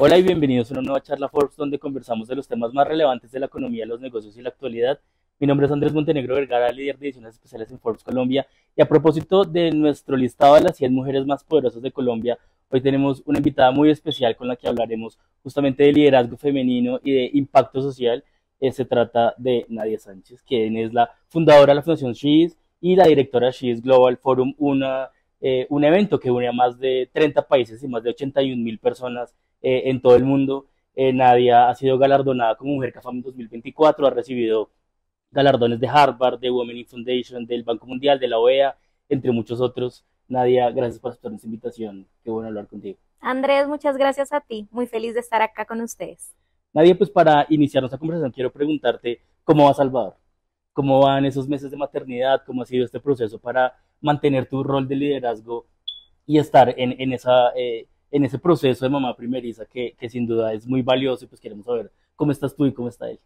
Hola y bienvenidos a una nueva charla Forbes donde conversamos de los temas más relevantes de la economía, los negocios y la actualidad. Mi nombre es Andrés Montenegro Vergara, líder de ediciones especiales en Forbes Colombia. Y a propósito de nuestro listado de las 100 mujeres más poderosas de Colombia, hoy tenemos una invitada muy especial con la que hablaremos justamente de liderazgo femenino y de impacto social. Se trata de Nadia Sánchez, quien es la fundadora de la Fundación She's y la directora de She's Global Forum, un evento que une a más de 30 países y más de 81.000 personas en todo el mundo. Nadia ha sido galardonada como Mujer CAFAM en 2024, ha recibido galardones de Harvard, de Women in Foundation, del Banco Mundial, de la OEA, entre muchos otros. Nadia, gracias por aceptar esta invitación. Qué bueno hablar contigo. Andrés, muchas gracias a ti. Muy feliz de estar acá con ustedes. Nadia, pues para iniciar nuestra conversación quiero preguntarte cómo va Salvador, cómo van esos meses de maternidad, cómo ha sido este proceso para mantener tu rol de liderazgo y estar en ese proceso de mamá primeriza que sin duda es muy valioso y pues queremos saber cómo estás tú y cómo está él.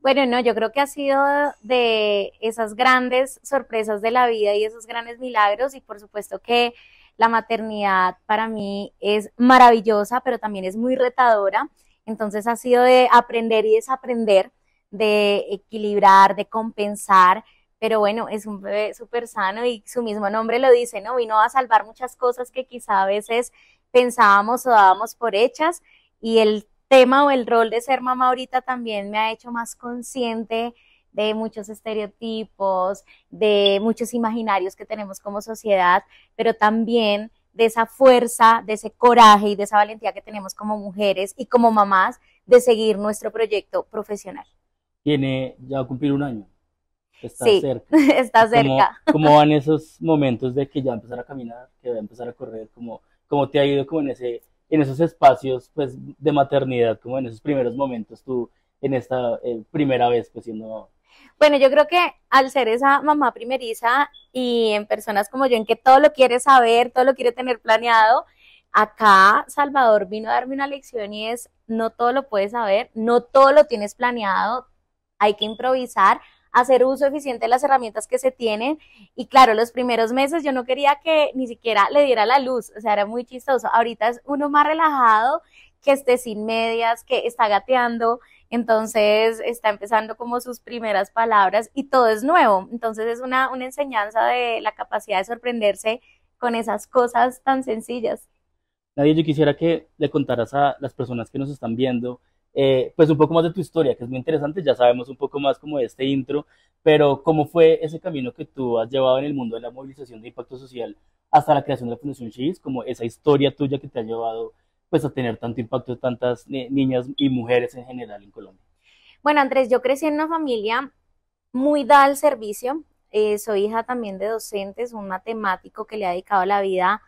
Bueno, no, yo creo que ha sido de esas grandes sorpresas de la vida y esos grandes milagros y por supuesto que la maternidad para mí es maravillosa, pero también es muy retadora. Entonces ha sido de aprender y desaprender, de equilibrar, de compensar. Pero bueno, es un bebé súper sano y su mismo nombre lo dice, ¿no? Vino a salvar muchas cosas que quizá a veces pensábamos o dábamos por hechas y el tema o el rol de ser mamá ahorita también me ha hecho más consciente de muchos estereotipos, de muchos imaginarios que tenemos como sociedad, pero también de esa fuerza, de ese coraje y de esa valentía que tenemos como mujeres y como mamás de seguir nuestro proyecto profesional. Tiene, ya va a cumplir un año, está Sí, cerca. está cerca. ¿Cómo van esos momentos de que ya va a empezar a caminar, que va a empezar a correr? ¿Cómo te ha ido como en esos espacios pues, de maternidad, como en esos primeros momentos tú en esta primera vez pues siendo mamá? Bueno, yo creo que al ser esa mamá primeriza y en personas como yo, en que todo lo quiere saber, todo lo quiere tener planeado, acá Salvador vino a darme una lección y es, no todo lo puedes saber, no todo lo tienes planeado, hay que improvisar, hacer uso eficiente de las herramientas que se tienen. Y claro, los primeros meses yo no quería que ni siquiera le diera la luz, o sea, era muy chistoso. Ahorita es uno más relajado, que esté sin medias, que está gateando, entonces está empezando como sus primeras palabras y todo es nuevo. Entonces es una enseñanza de la capacidad de sorprenderse con esas cosas tan sencillas. Nadia, yo quisiera que le contaras a las personas que nos están viendo, pues un poco más de tu historia, que es muy interesante, ya sabemos un poco más como de este intro, pero cómo fue ese camino que tú has llevado en el mundo de la movilización de impacto social hasta la creación de la Fundación She's, como esa historia tuya que te ha llevado pues a tener tanto impacto de tantas niñas y mujeres en general en Colombia. Bueno, Andrés, yo crecí en una familia muy dada al servicio. Soy hija también de docentes, un matemático que le ha dedicado la vida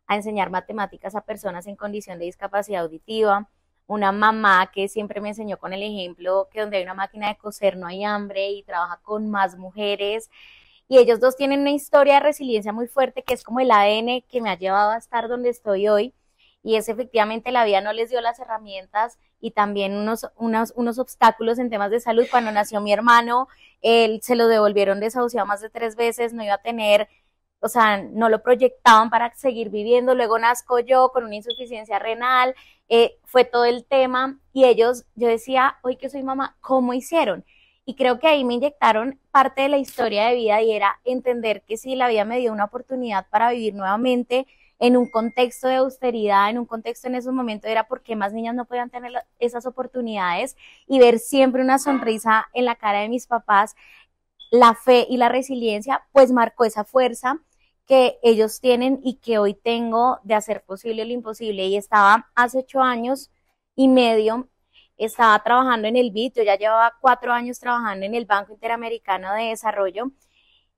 a enseñar matemáticas a personas en condición de discapacidad auditiva, una mamá que siempre me enseñó con el ejemplo que donde hay una máquina de coser no hay hambre y trabaja con más mujeres. Y ellos dos tienen una historia de resiliencia muy fuerte que es como el ADN que me ha llevado a estar donde estoy hoy. Y es efectivamente la vida no les dio las herramientas y también unos obstáculos en temas de salud. Cuando nació mi hermano, él se lo devolvieron desahuciado más de 3 veces, no iba a tener, o sea, no lo proyectaban para seguir viviendo. Luego nazco yo con una insuficiencia renal, fue todo el tema y ellos, yo decía, hoy que soy mamá, ¿cómo hicieron? Y creo que ahí me inyectaron parte de la historia de vida y era entender que si la vida me dio una oportunidad para vivir nuevamente en un contexto de austeridad, en un contexto en esos momentos era porque más niñas no podían tener esas oportunidades y ver siempre una sonrisa en la cara de mis papás, la fe y la resiliencia, pues marcó esa fuerza que ellos tienen y que hoy tengo de hacer posible lo imposible. Y estaba hace 8 años y medio, estaba trabajando en el BID, yo ya llevaba 4 años trabajando en el Banco Interamericano de Desarrollo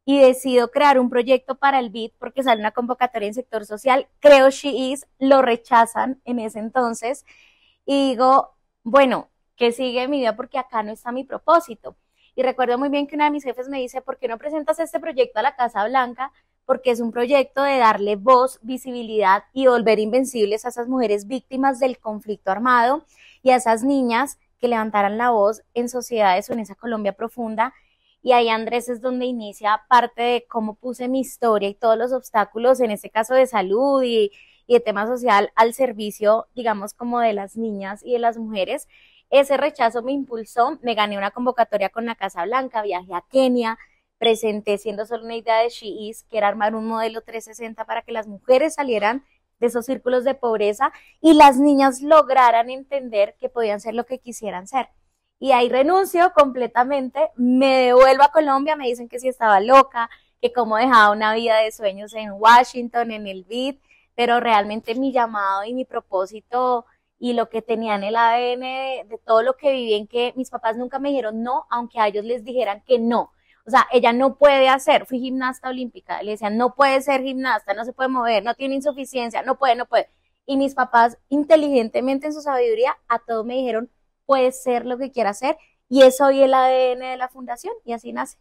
y decido crear un proyecto para el BID porque sale una convocatoria en sector social, creo She's, lo rechazan en ese entonces y digo, bueno, ¿qué sigue mi vida? Porque acá no está mi propósito. Y recuerdo muy bien que una de mis jefes me dice, ¿por qué no presentas este proyecto a la Casa Blanca? Porque es un proyecto de darle voz, visibilidad y volver invencibles a esas mujeres víctimas del conflicto armado y a esas niñas que levantaran la voz en sociedades o en esa Colombia profunda. Y ahí Andrés es donde inicia parte de cómo puse mi historia y todos los obstáculos, en este caso de salud y de tema social al servicio, digamos, como de las niñas y de las mujeres. Ese rechazo me impulsó, me gané una convocatoria con la Casa Blanca, viajé a Kenia, presenté siendo solo una idea de She Is, que era armar un modelo 360 para que las mujeres salieran de esos círculos de pobreza y las niñas lograran entender que podían ser lo que quisieran ser. Y ahí renuncio completamente, me devuelvo a Colombia, me dicen que si estaba loca, que cómo dejaba una vida de sueños en Washington, en el BID, pero realmente mi llamado y mi propósito y lo que tenía en el ADN de todo lo que viví, en que mis papás nunca me dijeron no, aunque a ellos les dijeran que no. O sea, ella no puede hacer, fui gimnasta olímpica, le decían, no puede ser gimnasta, no se puede mover, no tiene insuficiencia, no puede, no puede. Y mis papás, inteligentemente en su sabiduría, a todos me dijeron, puede ser lo que quiera hacer, y es hoy el ADN de la fundación, y así nace.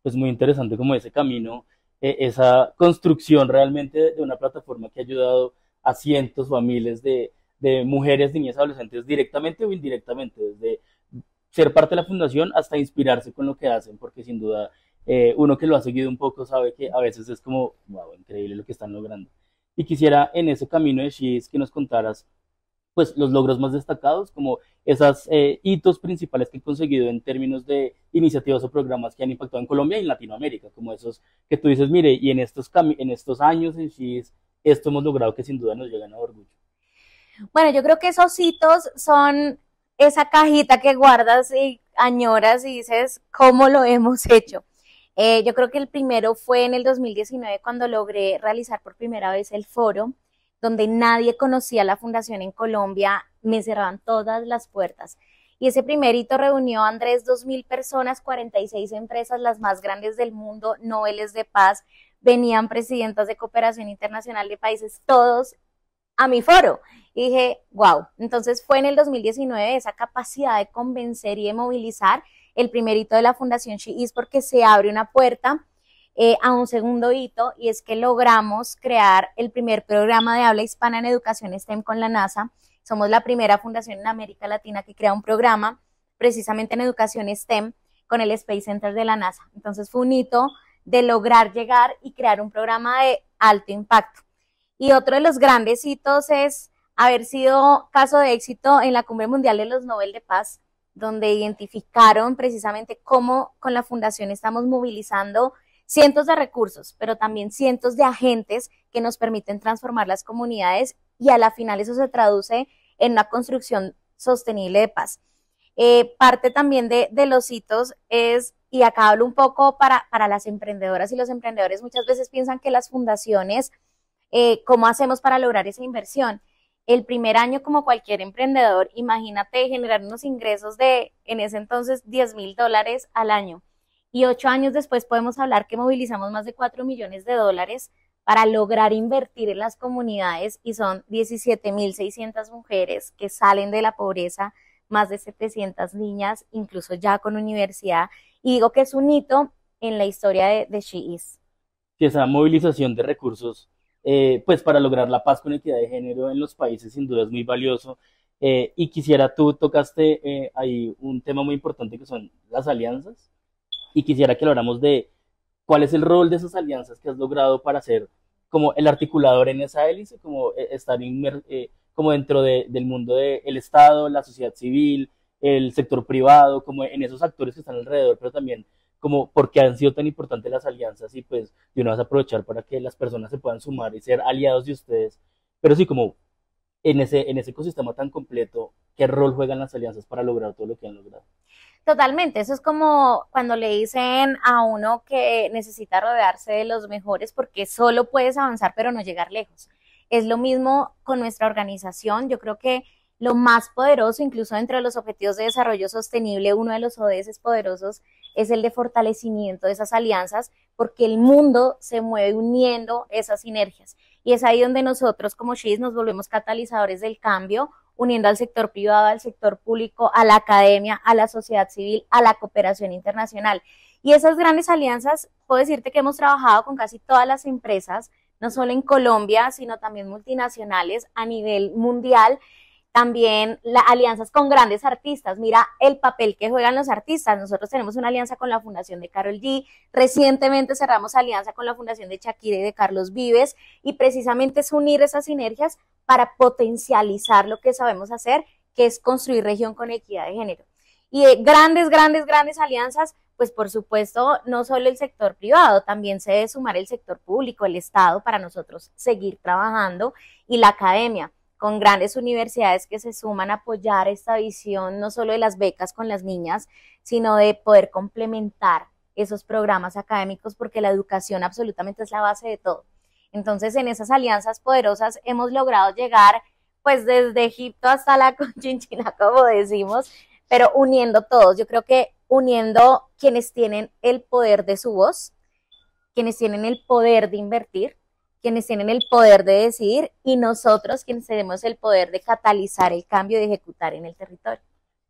Pues muy interesante como ese camino, esa construcción realmente de una plataforma que ha ayudado a cientos o a miles de mujeres, niñas, adolescentes, directamente o indirectamente, desde ser parte de la fundación hasta inspirarse con lo que hacen, porque sin duda uno que lo ha seguido un poco sabe que a veces es como, wow, increíble lo que están logrando. Y quisiera en ese camino de She Is que nos contaras pues los logros más destacados, como esas hitos principales que han conseguido en términos de iniciativas o programas que han impactado en Colombia y en Latinoamérica, como esos que tú dices, mire, y en estos años en She Is, esto hemos logrado que sin duda nos llegan a orgullo. Bueno, yo creo que esos hitos son esa cajita que guardas y añoras y dices, ¿cómo lo hemos hecho? Yo creo que el primero fue en el 2019 cuando logré realizar por primera vez el foro, donde nadie conocía la fundación en Colombia, me cerraban todas las puertas. Y ese primer hito reunió, Andrés, 2.000 personas, 46 empresas, las más grandes del mundo, Nobeles de Paz, venían presidentas de cooperación internacional de países, todos a mi foro. Y dije, wow, entonces fue en el 2019 esa capacidad de convencer y de movilizar el primer hito de la Fundación She Is, porque se abre una puerta a un segundo hito, y es que logramos crear el primer programa de habla hispana en educación STEM con la NASA. Somos la primera fundación en América Latina que crea un programa precisamente en educación STEM con el Space Center de la NASA. Entonces fue un hito de lograr llegar y crear un programa de alto impacto. Y otro de los grandes hitos es haber sido caso de éxito en la Cumbre Mundial de los Nobel de Paz, donde identificaron precisamente cómo con la fundación estamos movilizando cientos de recursos, pero también cientos de agentes que nos permiten transformar las comunidades, y a la final eso se traduce en una construcción sostenible de paz. Parte también de los hitos es, y acá hablo un poco para las emprendedoras y los emprendedores, muchas veces piensan que las fundaciones, ¿cómo hacemos para lograr esa inversión? El primer año, como cualquier emprendedor, imagínate generar unos ingresos de, en ese entonces, $10,000 al año. Y 8 años después podemos hablar que movilizamos más de 4 millones de dólares para lograr invertir en las comunidades, y son 17.600 mujeres que salen de la pobreza, más de 700 niñas, incluso ya con universidad, y digo que es un hito en la historia de She Is. Que esa movilización de recursos, pues para lograr la paz con equidad de género en los países sin duda es muy valioso. Y quisiera, tú tocaste ahí un tema muy importante que son las alianzas, y quisiera que habláramos de cuál es el rol de esas alianzas que has logrado para ser como el articulador en esa hélice, como estar como dentro del mundo del Estado, la sociedad civil, el sector privado, como en esos actores que están alrededor, pero también como por qué han sido tan importantes las alianzas, y pues de una vez aprovechar para que las personas se puedan sumar y ser aliados de ustedes, pero sí como en ese ecosistema tan completo, ¿qué rol juegan las alianzas para lograr todo lo que han logrado? Totalmente, eso es como cuando le dicen a uno que necesita rodearse de los mejores, porque solo puedes avanzar pero no llegar lejos. Es lo mismo con nuestra organización. Yo creo que lo más poderoso, incluso dentro de los objetivos de desarrollo sostenible, uno de los ODS poderosos es el de fortalecimiento de esas alianzas, porque el mundo se mueve uniendo esas sinergias. Y es ahí donde nosotros como She Is nos volvemos catalizadores del cambio, uniendo al sector privado, al sector público, a la academia, a la sociedad civil, a la cooperación internacional. Y esas grandes alianzas, puedo decirte que hemos trabajado con casi todas las empresas, no solo en Colombia, sino también multinacionales a nivel mundial, También alianzas con grandes artistas. Mira el papel que juegan los artistas. Nosotros tenemos una alianza con la Fundación de Karol G. Recientemente cerramos alianza con la Fundación de Shakira y de Carlos Vives. Y precisamente es unir esas sinergias para potencializar lo que sabemos hacer, que es construir región con equidad de género. Y grandes alianzas, pues por supuesto, no solo el sector privado, también se debe sumar el sector público, el Estado, para nosotros seguir trabajando, y la academia, con grandes universidades que se suman a apoyar esta visión, no solo de las becas con las niñas, sino de poder complementar esos programas académicos, porque la educación absolutamente es la base de todo. Entonces, en esas alianzas poderosas hemos logrado llegar, pues desde Egipto hasta la Conchinchina, como decimos, pero uniendo todos. Yo creo que uniendo quienes tienen el poder de su voz, quienes tienen el poder de invertir, quienes tienen el poder de decidir, y nosotros quienes tenemos el poder de catalizar el cambio y de ejecutar en el territorio.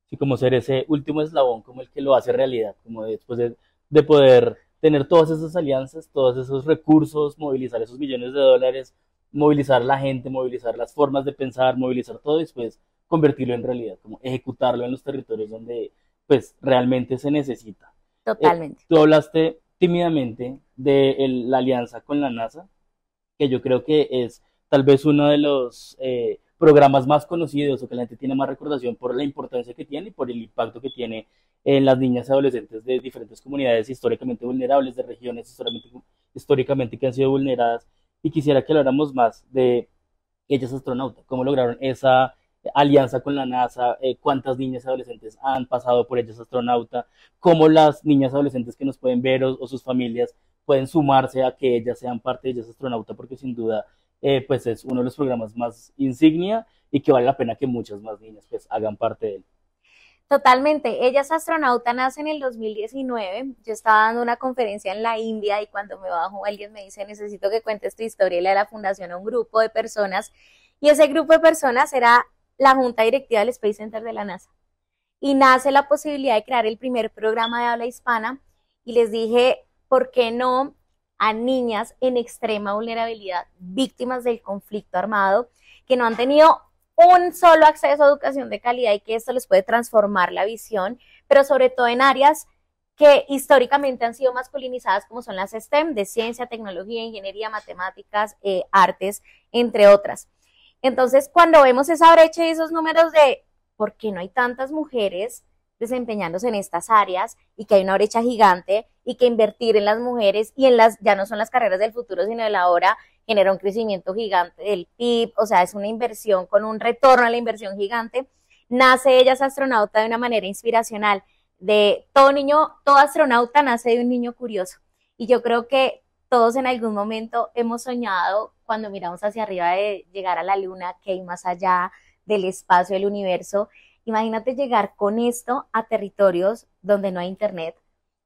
Sí, como ser ese último eslabón, como el que lo hace realidad, como después de poder tener todas esas alianzas, todos esos recursos, movilizar esos millones de dólares, movilizar la gente, movilizar las formas de pensar, movilizar todo y después convertirlo en realidad, como ejecutarlo en los territorios donde pues realmente se necesita. Totalmente. Tú hablaste tímidamente de la alianza con la NASA, que yo creo que es tal vez uno de los programas más conocidos o que la gente tiene más recordación por la importancia que tiene y por el impacto que tiene en las niñas y adolescentes de diferentes comunidades históricamente vulnerables, de regiones históricamente que han sido vulneradas. Y quisiera que habláramos más de ellas astronautas, cómo lograron esa alianza con la NASA, cuántas niñas y adolescentes han pasado por ellas astronauta, cómo las niñas y adolescentes que nos pueden ver o sus familias pueden sumarse a que ellas sean parte de ellas astronauta, porque sin duda pues es uno de los programas más insignia y que vale la pena que muchas más niñas pues hagan parte de él. Totalmente. Ellas astronauta nace en el 2019. Yo estaba dando una conferencia en la India y cuando me bajo alguien me dice, necesito que cuentes tu historia, y le da la fundación a un grupo de personas, y ese grupo de personas era la junta directiva del Space Center de la NASA. Y nace la posibilidad de crear el primer programa de habla hispana, y les dije, ¿por qué no a niñas en extrema vulnerabilidad, víctimas del conflicto armado, que no han tenido un solo acceso a educación de calidad y que esto les puede transformar la visión, pero sobre todo en áreas que históricamente han sido masculinizadas, como son las STEM, de ciencia, tecnología, ingeniería, matemáticas, artes, entre otras? Entonces, cuando vemos esa brecha y esos números de por qué no hay tantas mujeres desempeñándose en estas áreas, y que hay una brecha gigante, y que invertir en las mujeres y en las, ya no son las carreras del futuro, sino de la hora, genera un crecimiento gigante del PIB, o sea, es una inversión con un retorno a la inversión gigante. Nace Ellas Astronauta de una manera inspiracional, de todo niño, todo astronauta nace de un niño curioso, y yo creo que todos en algún momento hemos soñado, cuando miramos hacia arriba, de llegar a la luna, que hay más allá del espacio, del universo. Imagínate llegar con esto a territorios donde no hay internet,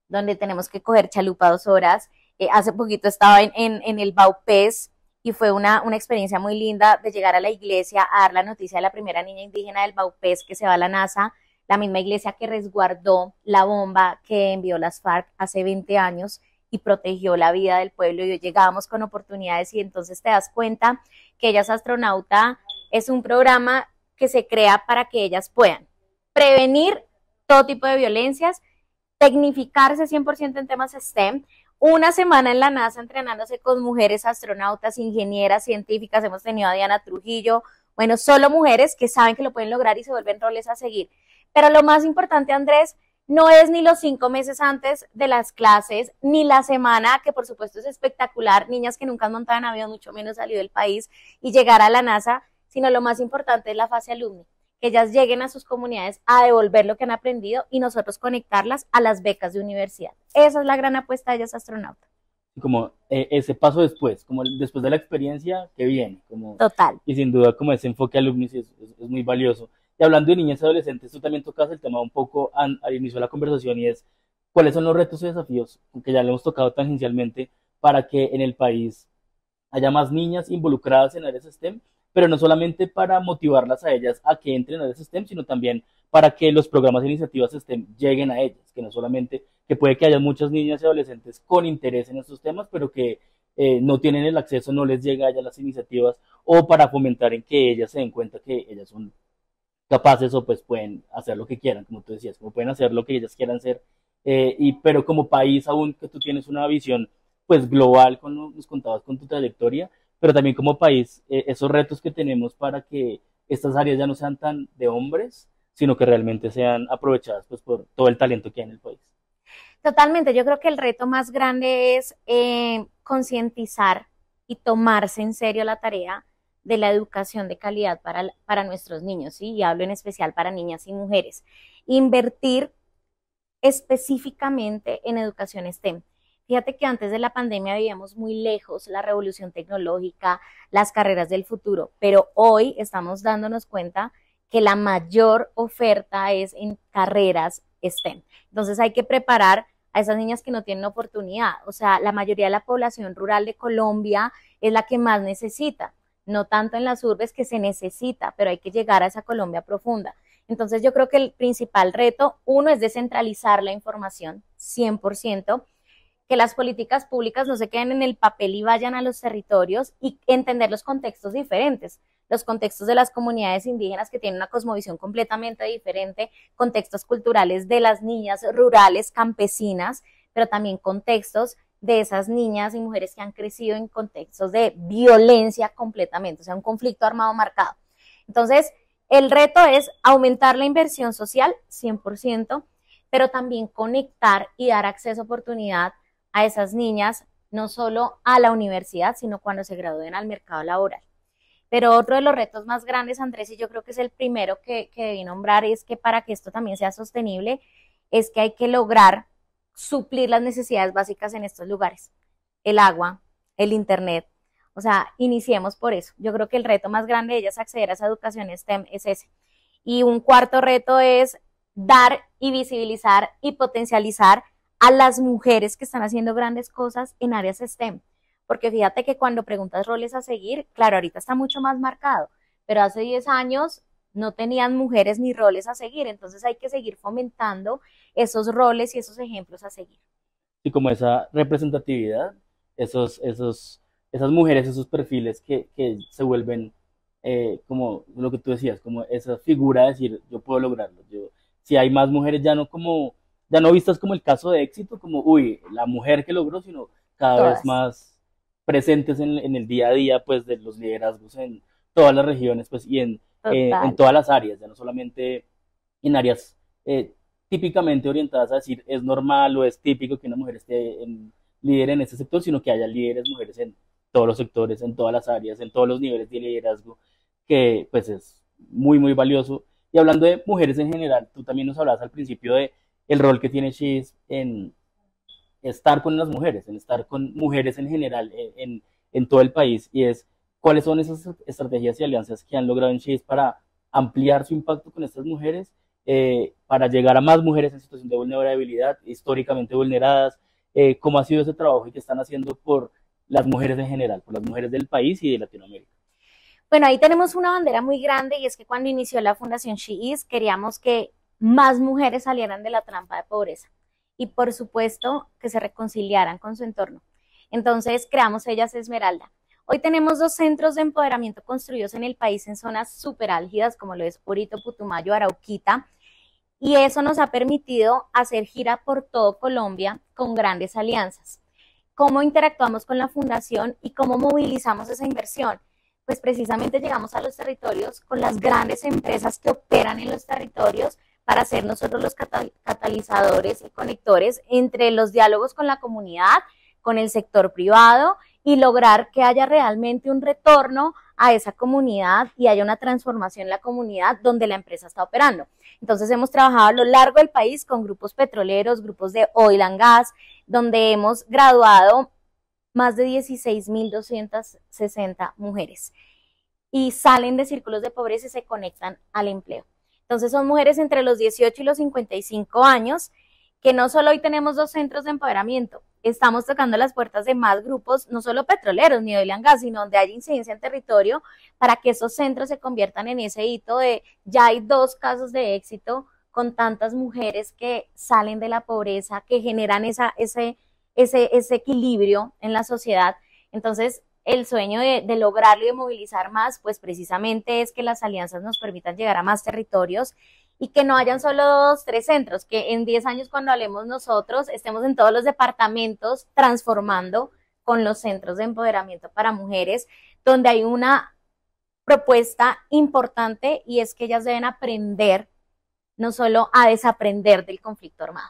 donde tenemos que coger chalupa 2 horas. Hace poquito estaba en el Baupés y fue una experiencia muy linda de llegar a la iglesia a dar la noticia de la primera niña indígena del Baupés que se va a la NASA, la misma iglesia que resguardó la bomba que envió las FARC hace 20 años y protegió la vida del pueblo, y hoy llegábamos con oportunidades. Y entonces te das cuenta que Ellas Astronauta es un programa que se crea para que ellas puedan prevenir todo tipo de violencias, tecnificarse 100% en temas STEM, una semana en la NASA entrenándose con mujeres astronautas, ingenieras, científicas. Hemos tenido a Diana Trujillo, bueno, solo mujeres que saben que lo pueden lograr y se vuelven roles a seguir. Pero lo más importante, Andrés, no es ni los 5 meses antes de las clases, ni la semana, que por supuesto es espectacular, niñas que nunca han montado en avión, mucho menos salido del país, y llegar a la NASA, sino lo más importante es la fase alumni, que ellas lleguen a sus comunidades a devolver lo que han aprendido y nosotros conectarlas a las becas de universidad. Esa es la gran apuesta de Ellas Astronauta. Como ese paso después, como después de la experiencia que viene. Como, total. Y sin duda como ese enfoque alumni es muy valioso. Y hablando de niñas y adolescentes, tú también tocas el tema un poco al inicio de la conversación, y es cuáles son los retos y desafíos, que ya lo hemos tocado tangencialmente, para que en el país haya más niñas involucradas en áreas STEM, pero no solamente para motivarlas a ellas a que entren a áreas STEM, sino también para que los programas e iniciativas STEM lleguen a ellas, que no solamente, que puede que haya muchas niñas y adolescentes con interés en estos temas, pero que no tienen el acceso, no les llega a ellas las iniciativas, o para fomentar en que ellas se den cuenta que ellas son capaces o pues pueden hacer lo que quieran, como tú decías, como pueden hacer lo que ellas quieran ser, pero como país aún que tú tienes una visión pues global, con nos contabas con tu trayectoria, pero también como país, esos retos que tenemos para que estas áreas ya no sean tan de hombres, sino que realmente sean aprovechadas pues por todo el talento que hay en el país. Totalmente, yo creo que el reto más grande es concientizar y tomarse en serio la tarea de la educación de calidad para nuestros niños, ¿sí? Y hablo en especial para niñas y mujeres. Invertir específicamente en educación STEM. Fíjate que antes de la pandemia veíamos muy lejos la revolución tecnológica, las carreras del futuro, pero hoy estamos dándonos cuenta que la mayor oferta es en carreras STEM. Entonces hay que preparar a esas niñas que no tienen oportunidad. O sea, la mayoría de la población rural de Colombia es la que más necesita, no tanto en las urbes que se necesita, pero hay que llegar a esa Colombia profunda. Entonces yo creo que el principal reto, uno, es descentralizar la información 100%, que las políticas públicas no se queden en el papel y vayan a los territorios y entender los contextos diferentes, los contextos de las comunidades indígenas que tienen una cosmovisión completamente diferente, contextos culturales de las niñas rurales, campesinas, pero también contextos de esas niñas y mujeres que han crecido en contextos de violencia completamente, o sea, un conflicto armado marcado. Entonces, el reto es aumentar la inversión social 100%, pero también conectar y dar acceso a oportunidad a esas niñas, no solo a la universidad, sino cuando se gradúen al mercado laboral. Pero otro de los retos más grandes, Andrés, y yo creo que es el primero que debí nombrar, es que para que esto también sea sostenible, es que hay que lograr suplir las necesidades básicas en estos lugares. El agua, el internet. O sea, iniciemos por eso. Yo creo que el reto más grande de ellas acceder a esa educación STEM es ese. Y un cuarto reto es dar y visibilizar y potencializar a las mujeres que están haciendo grandes cosas en áreas STEM. Porque fíjate que cuando preguntas roles a seguir, claro, ahorita está mucho más marcado, pero hace 10 años no tenían mujeres ni roles a seguir, entonces hay que seguir fomentando esos roles y esos ejemplos a seguir. Y como esa representatividad, esas mujeres, esos perfiles que se vuelven como lo que tú decías, como esa figura de decir, yo puedo lograrlo. Si hay más mujeres, ya no vistas como el caso de éxito, como, uy, la mujer que logró, sino cada vez Todas. más presentes en el día a día, pues, de los liderazgos en todas las regiones, pues, y en Total. todas las áreas, ya no solamente en áreas típicamente orientadas a decir es normal o es típico que una mujer esté líder en ese sector, sino que haya líderes mujeres en todos los sectores, en todas las áreas, en todos los niveles de liderazgo, que pues es muy, muy valioso. Y hablando de mujeres en general, tú también nos hablabas al principio de el rol que tiene She's en estar con las mujeres, en estar con mujeres en general en todo el país, y es cuáles son esas estrategias y alianzas que han logrado en She's para ampliar su impacto con estas mujeres, para llegar a más mujeres en situación de vulnerabilidad, históricamente vulneradas, cómo ha sido ese trabajo y qué están haciendo por las mujeres en general, por las mujeres del país y de Latinoamérica. Bueno, ahí tenemos una bandera muy grande y es que cuando inició la Fundación She Is queríamos que más mujeres salieran de la trampa de pobreza y por supuesto que se reconciliaran con su entorno. Entonces creamos Ellas Esmeralda. Hoy tenemos 2 centros de empoderamiento construidos en el país en zonas súper álgidas como lo es Purito, Putumayo, Arauquita, y eso nos ha permitido hacer gira por todo Colombia con grandes alianzas. ¿Cómo interactuamos con la fundación y cómo movilizamos esa inversión? Pues precisamente llegamos a los territorios con las grandes empresas que operan en los territorios para ser nosotros los catalizadores y conectores entre los diálogos con la comunidad, con el sector privado y lograr que haya realmente un retorno a esa comunidad y haya una transformación en la comunidad donde la empresa está operando. Entonces hemos trabajado a lo largo del país con grupos petroleros, grupos de oil and gas, donde hemos graduado más de 16.260 mujeres y salen de círculos de pobreza y se conectan al empleo. Entonces son mujeres entre los 18 y los 55 años que no solo hoy tenemos 2 centros de empoderamiento, estamos tocando las puertas de más grupos, no solo petroleros ni oil and gas, sino donde hay incidencia en territorio para que esos centros se conviertan en ese hito de ya hay 2 casos de éxito con tantas mujeres que salen de la pobreza, que generan ese equilibrio en la sociedad. Entonces, el sueño de lograrlo y de movilizar más, pues precisamente es que las alianzas nos permitan llegar a más territorios y que no hayan solo 2, 3 centros, que en 10 años cuando hablemos nosotros estemos en todos los departamentos transformando con los centros de empoderamiento para mujeres, donde hay una propuesta importante y es que ellas deben aprender no solo a desaprender del conflicto armado,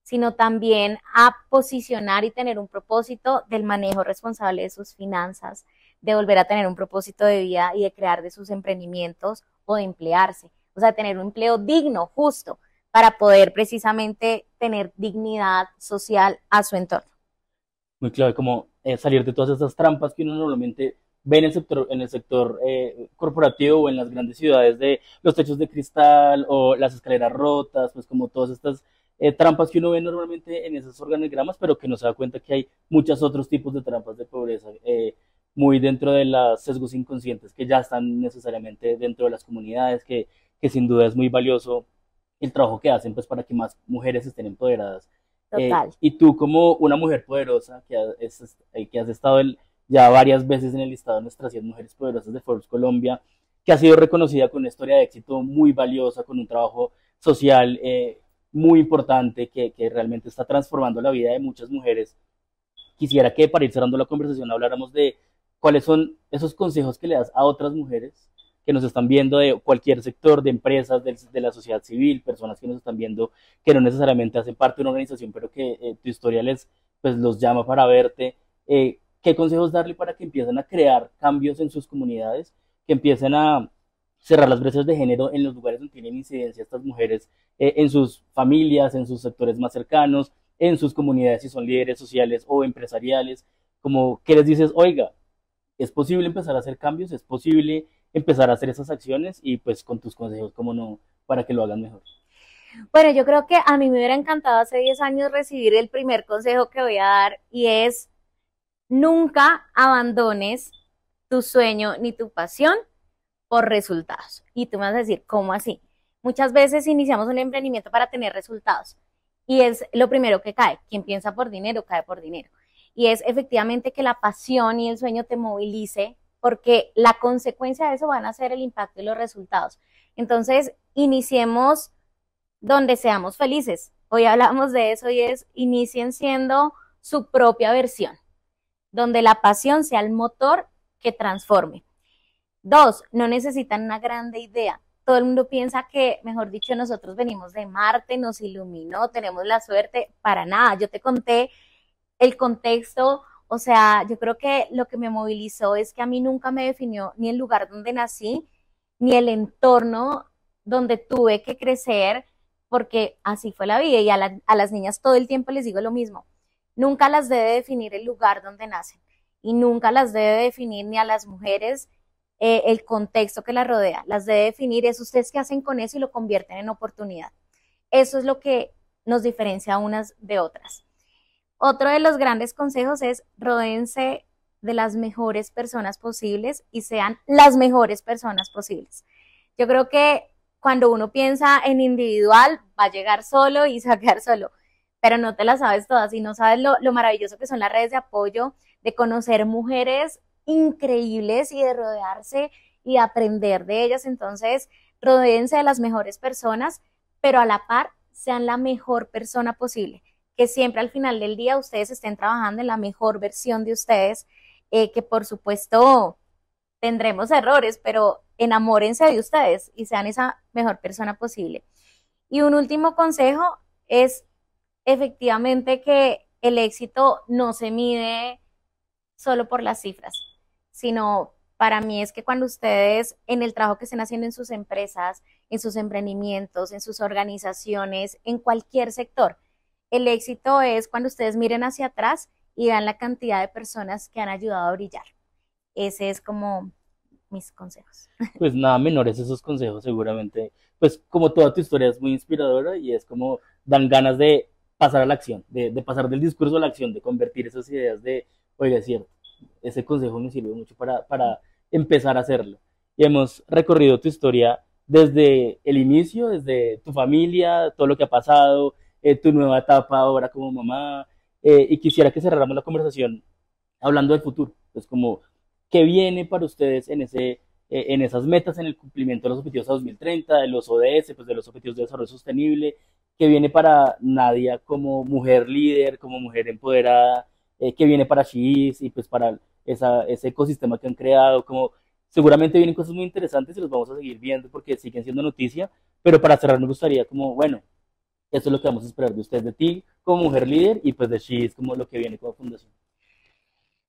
sino también a posicionar y tener un propósito del manejo responsable de sus finanzas, de volver a tener un propósito de vida y de crear de sus emprendimientos o de emplearse, o sea, tener un empleo digno, justo, para poder precisamente tener dignidad social a su entorno. Muy clave, como salir de todas esas trampas que uno normalmente ve en el sector corporativo o en las grandes ciudades de los techos de cristal o las escaleras rotas, pues como todas estas trampas que uno ve normalmente en esos organigramas, pero que no se da cuenta que hay muchos otros tipos de trampas de pobreza, muy dentro de los sesgos inconscientes que ya están necesariamente dentro de las comunidades, que sin duda es muy valioso el trabajo que hacen pues para que más mujeres estén empoderadas. Total. Y tú como una mujer poderosa que has estado ya varias veces en el listado de nuestras 100 mujeres poderosas de Forbes Colombia, que ha sido reconocida con una historia de éxito muy valiosa, con un trabajo social muy importante que realmente está transformando la vida de muchas mujeres. Quisiera que para ir cerrando la conversación habláramos de cuáles son esos consejos que le das a otras mujeres que nos están viendo de cualquier sector, de empresas, de la sociedad civil, personas que nos están viendo que no necesariamente hacen parte de una organización, pero que tu historia pues, los llama para verte. ¿Qué consejos darle para que empiecen a crear cambios en sus comunidades, que empiecen a cerrar las brechas de género en los lugares donde tienen incidencia estas mujeres, en sus familias, en sus sectores más cercanos, en sus comunidades, si son líderes sociales o empresariales? Como que les dices, oiga, es posible empezar a hacer cambios, es posible empezar a hacer esas acciones y pues con tus consejos, cómo no, para que lo hagan mejor. Bueno, yo creo que a mí me hubiera encantado hace 10 años recibir el primer consejo que voy a dar y es nunca abandones tu sueño ni tu pasión por resultados. Y tú me vas a decir, ¿cómo así? Muchas veces iniciamos un emprendimiento para tener resultados y es lo primero que cae. Quien piensa por dinero, cae por dinero. Y es efectivamente que la pasión y el sueño te movilice porque la consecuencia de eso van a ser el impacto y los resultados. Entonces, iniciemos donde seamos felices. Hoy hablamos de eso y es inicien siendo su propia versión, donde la pasión sea el motor que transforme. 2, no necesitan una grande idea. Todo el mundo piensa que, mejor dicho, nosotros venimos de Marte, nos iluminó, tenemos la suerte. Para nada, yo te conté el contexto, o sea, yo creo que lo que me movilizó es que a mí nunca me definió ni el lugar donde nací, ni el entorno donde tuve que crecer, porque así fue la vida y a las niñas todo el tiempo les digo lo mismo. Nunca las debe definir el lugar donde nacen y nunca las debe definir ni a las mujeres el contexto que las rodea. Las debe definir es ustedes qué hacen con eso y lo convierten en oportunidad. Eso es lo que nos diferencia unas de otras. Otro de los grandes consejos es rodéense de las mejores personas posibles y sean las mejores personas posibles. Yo creo que cuando uno piensa en individual va a llegar solo y se va a quedar solo, pero no te las sabes todas y no sabes lo maravilloso que son las redes de apoyo, de conocer mujeres increíbles y de rodearse y aprender de ellas. Entonces, rodéense de las mejores personas, pero a la par sean la mejor persona posible. Que siempre al final del día ustedes estén trabajando en la mejor versión de ustedes, que por supuesto tendremos errores, pero enamórense de ustedes y sean esa mejor persona posible. Y un último consejo es efectivamente que el éxito no se mide solo por las cifras, sino para mí es que cuando ustedes en el trabajo que estén haciendo en sus empresas, en sus emprendimientos, en sus organizaciones, en cualquier sector, el éxito es cuando ustedes miren hacia atrás y vean la cantidad de personas que han ayudado a brillar. Ese es como mis consejos. Pues nada menores esos consejos, seguramente. Pues como toda tu historia es muy inspiradora y es como dan ganas de pasar a la acción, de pasar del discurso a la acción, de convertir esas ideas de, oiga, es cierto, ese consejo me sirve mucho para empezar a hacerlo. Y hemos recorrido tu historia desde el inicio, desde tu familia, todo lo que ha pasado, tu nueva etapa ahora como mamá, y quisiera que cerráramos la conversación hablando del futuro. Entonces, como, ¿qué viene para ustedes en esas metas, en el cumplimiento de los objetivos a 2030, de los ODS, pues de los objetivos de desarrollo sostenible? ¿Qué viene para Nadia como mujer líder, como mujer empoderada? ¿Qué viene para She's y pues para ese ecosistema que han creado? Como seguramente vienen cosas muy interesantes y los vamos a seguir viendo porque siguen siendo noticia, pero para cerrar me gustaría como, bueno, esto es lo que vamos a esperar de usted, de ti como mujer líder y pues de She's como lo que viene como fundación.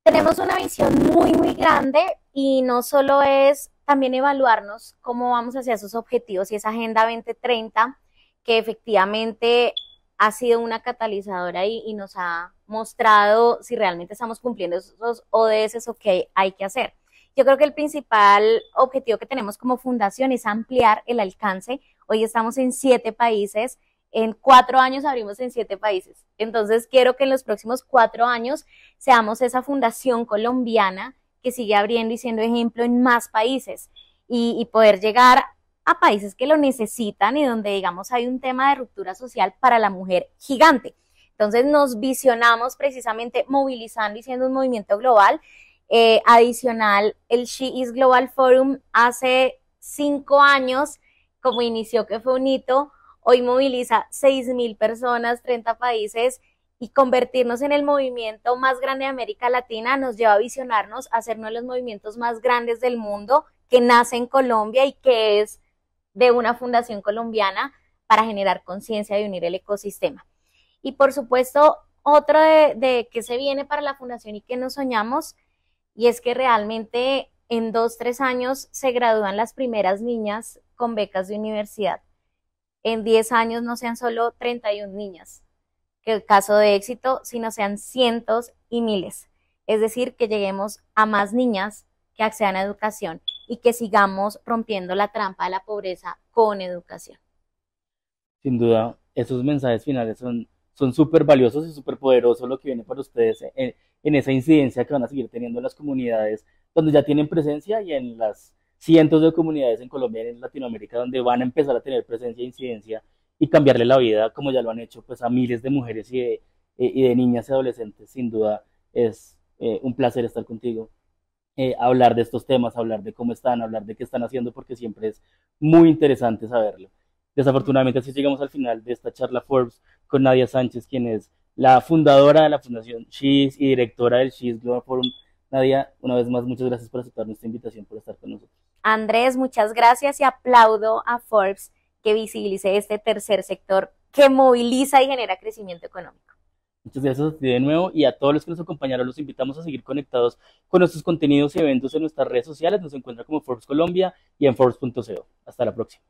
Tenemos una visión muy, muy grande y no solo es también evaluarnos cómo vamos hacia esos objetivos y esa Agenda 2030, que efectivamente ha sido una catalizadora y nos ha mostrado si realmente estamos cumpliendo esos ODS o qué hay que hacer. Yo creo que el principal objetivo que tenemos como fundación es ampliar el alcance. Hoy estamos en 7 países, en 4 años abrimos en 7 países. Entonces quiero que en los próximos 4 años seamos esa fundación colombiana que sigue abriendo y siendo ejemplo en más países y poder llegar a países que lo necesitan y donde, digamos, hay un tema de ruptura social para la mujer gigante. Entonces nos visionamos precisamente movilizando y siendo un movimiento global. Adicional, el She Is Global Forum hace 5 años, como inició, que fue un hito, hoy moviliza 6.000 personas, 30 países, y convertirnos en el movimiento más grande de América Latina nos lleva a visionarnos a ser uno de los movimientos más grandes del mundo, que nace en Colombia y que es de una fundación colombiana para generar conciencia y unir el ecosistema. Y por supuesto, otro de que se viene para la fundación y que nos soñamos, y es que realmente en 2, 3 años se gradúan las primeras niñas con becas de universidad. En 10 años no sean solo 31 niñas, que el caso de éxito, sino sean cientos y miles. Es decir, que lleguemos a más niñas que accedan a educación y que sigamos rompiendo la trampa de la pobreza con educación. Sin duda, esos mensajes finales son súper valiosos y súper poderosos lo que viene para ustedes en esa incidencia que van a seguir teniendo en las comunidades donde ya tienen presencia y en las cientos de comunidades en Colombia y en Latinoamérica donde van a empezar a tener presencia e incidencia y cambiarle la vida como ya lo han hecho pues a miles de mujeres y de niñas y adolescentes. Sin duda es un placer estar contigo, hablar de estos temas, hablar de cómo están, hablar de qué están haciendo porque siempre es muy interesante saberlo. Desafortunadamente así llegamos al final de esta charla Forbes con Nadia Sánchez, quien es la fundadora de la Fundación She's y directora del She's Global Forum. Nadia, una vez más, muchas gracias por aceptar nuestra invitación, por estar con nosotros. Andrés, muchas gracias y aplaudo a Forbes que visibilice este tercer sector que moviliza y genera crecimiento económico. Muchas gracias a ti de nuevo y a todos los que nos acompañaron. Los invitamos a seguir conectados con nuestros contenidos y eventos en nuestras redes sociales. Nos encuentra como Forbes Colombia y en Forbes.co. Hasta la próxima.